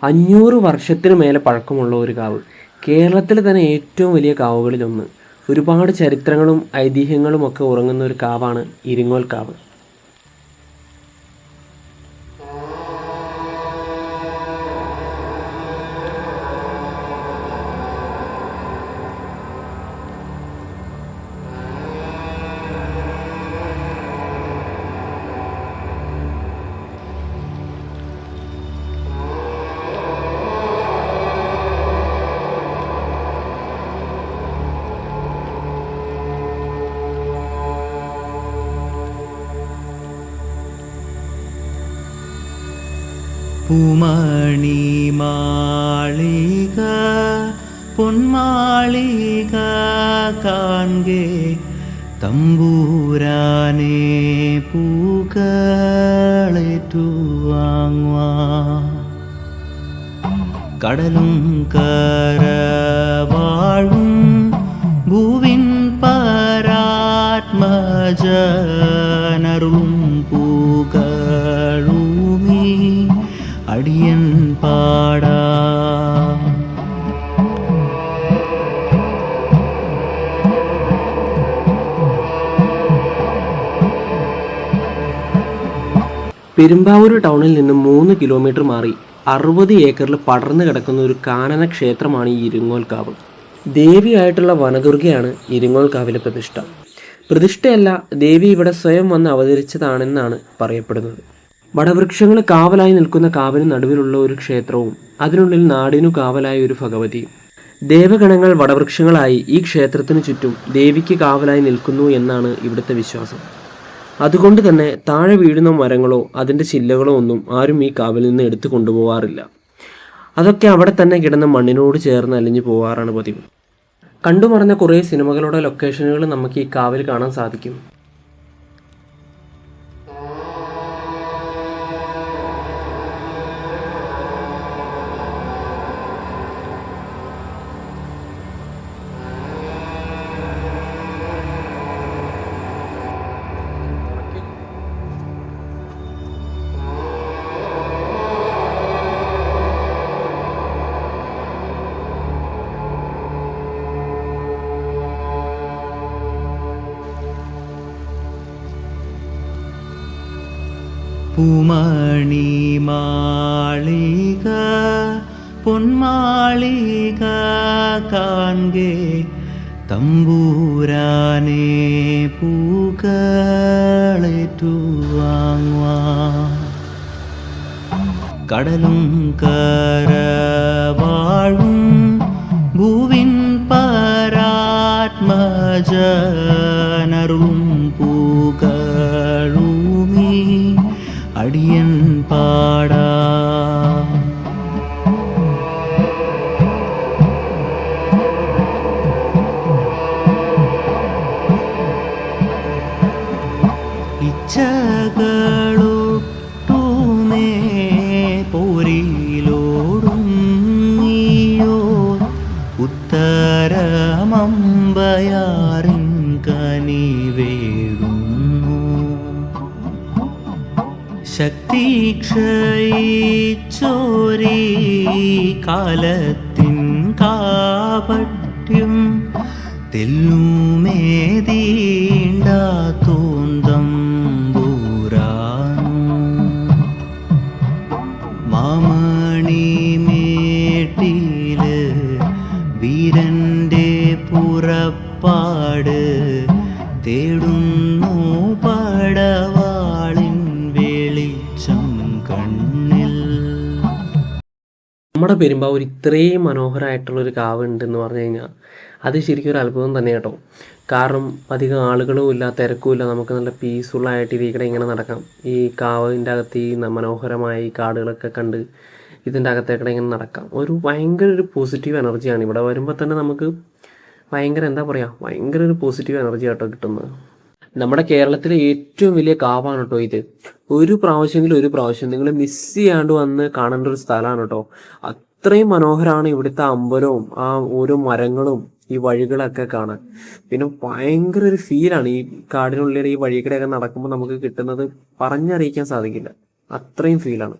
500 വർഷത്തിന് മേലെ പഴക്കമുള്ള ഒരു കാവ്. കേരളത്തിലെ തന്നെ ഏറ്റവും വലിയ കാവുകളിലൊന്ന്. ഒരുപാട് ചരിത്രങ്ങളും ഐതിഹ്യങ്ങളും ഒക്കെ ഉറങ്ങുന്ന ഒരു കാവാണ് ഇരിങ്ങോൽ കാവ്. പൂമണി മാളിക പൊന്മാളിക കാൺകെ തമ്പൂരാനെ പൂക്കളേറ്റുവാങ്ങുവാൻ കടലും കരവാഴും ഭൂവിൻ പരാത്മജനറും പൂക്കളുമീ അടിയൻ പാടാ. പെരുമ്പാവൂർ ടൗണിൽ നിന്ന് 3 കിലോമീറ്റർ മാറി 60 ഏക്കറിൽ പടർന്നു കിടക്കുന്ന ഒരു കാനന ക്ഷേത്രമാണ് ഈ ഇരിങ്ങോൽ കാവ്. ദേവിയായിട്ടുള്ള വനദുർഗയാണ് ഇരിങ്ങോൽ കാവിലെ പ്രതിഷ്ഠ. പ്രതിഷ്ഠയല്ല, ദേവി ഇവിടെ സ്വയം വന്ന് അവതരിച്ചതാണെന്നാണ് പറയപ്പെടുന്നത്. വടവൃക്ഷങ്ങൾ കാവലായി നിൽക്കുന്ന കാവിന് നടുവിലുള്ള ഒരു ക്ഷേത്രവും അതിനുള്ളിൽ നാടിനു കാവലായ ഒരു ഭഗവതിയും. ദേവഗണങ്ങൾ വടവൃക്ഷങ്ങളായി ഈ ക്ഷേത്രത്തിന് ചുറ്റും ദേവിക്ക് കാവലായി നിൽക്കുന്നു എന്നാണ് ഇവിടുത്തെ വിശ്വാസം. അതുകൊണ്ട് തന്നെ താഴെ വീഴുന്ന മരങ്ങളോ അതിൻ്റെ ചില്ലകളോ ഒന്നും ആരും ഈ കാവിൽ നിന്ന് എടുത്തു കൊണ്ടുപോകാറില്ല. അതൊക്കെ അവിടെ തന്നെ കിടന്ന മണ്ണിനോട് ചേർന്ന് അലിഞ്ഞു പോകാറാണ് പതിവ്. കണ്ടുമറഞ്ഞ കുറേ സിനിമകളുടെ ലൊക്കേഷനുകൾ നമുക്ക് ഈ കാവിൽ കാണാൻ സാധിക്കും. പൂമണി മാളിക പൊന്മാളിക കാൺകെ തമ്പൂരാനെ പൂക്കളേറ്റുവാങ്ങുവാൻ കടലും കരവാഴും ഭൂവിൻ പരാത്മജനറും പൂക്കളുമീ അടിയൻ പാടാ. ഇച്ഛകളൊട്ടുമേ പോരിലോടും നീയോ ഉത്തരമമ്പയാറിൻ കനിവേടുന്നു ശക്തി ക്ഷയിച്ചോരീ കാലത്തിൻ കാപട്യം തെല്ലുമേതീണ്ടാത്തോന്തം പൂരാനു മാമണിമേട്ടില് വീരന്റെ പുറപ്പാട് തേടുന്നു പടവാളിൻ കണ്ണിൽ. നമ്മുടെ പെരുമ്പാവൂർ ഇത്രയും മനോഹരമായിട്ടുള്ളൊരു കാവ് ഉണ്ടെന്ന് പറഞ്ഞു കഴിഞ്ഞാൽ അത് ശരിക്കും ഒരു അത്ഭുതം തന്നെ കേട്ടോ. കാരണം അധികം ആളുകളും ഇല്ല, തിരക്കുമില്ല, നമുക്ക് നല്ല പീസ്ഫുള്ളായിട്ട് ഇതിൽ ഇങ്ങനെ നടക്കാം. ഈ കാവിൻ്റെ അകത്ത് ഈ മനോഹരമായ ഈ കാടുകളൊക്കെ കണ്ട് ഇതിൻ്റെ അകത്തേക്കിടെ ഇങ്ങനെ നടക്കാം. ഭയങ്കര ഒരു പോസിറ്റീവ് എനർജിയാണ് ഇവിടെ വരുമ്പോൾ തന്നെ നമുക്ക് ഭയങ്കര ഒരു പോസിറ്റീവ് എനർജി ആട്ടോ കിട്ടുന്നത്. നമ്മുടെ കേരളത്തിലെ ഏറ്റവും വലിയ കാവാണ് കേട്ടോ ഇത്. ഒരു പ്രാവശ്യം നിങ്ങൾ മിസ് ചെയ്യാണ്ട് വന്ന് കാണേണ്ട ഒരു സ്ഥലമാണ് കേട്ടോ. അത്രയും മനോഹരമാണ് ഇവിടുത്തെ അമ്പലവും ആ ഓരോ മരങ്ങളും ഈ വഴികളൊക്കെ കാണാൻ. പിന്നെ ഭയങ്കര ഒരു ഫീലാണ് ഈ കാടിനുള്ളിൽ ഈ വഴികളൊക്കെ നടക്കുമ്പോൾ നമുക്ക് കിട്ടുന്നത്, പറഞ്ഞറിയിക്കാൻ സാധിക്കില്ല. അത്രയും ഫീലാണ്.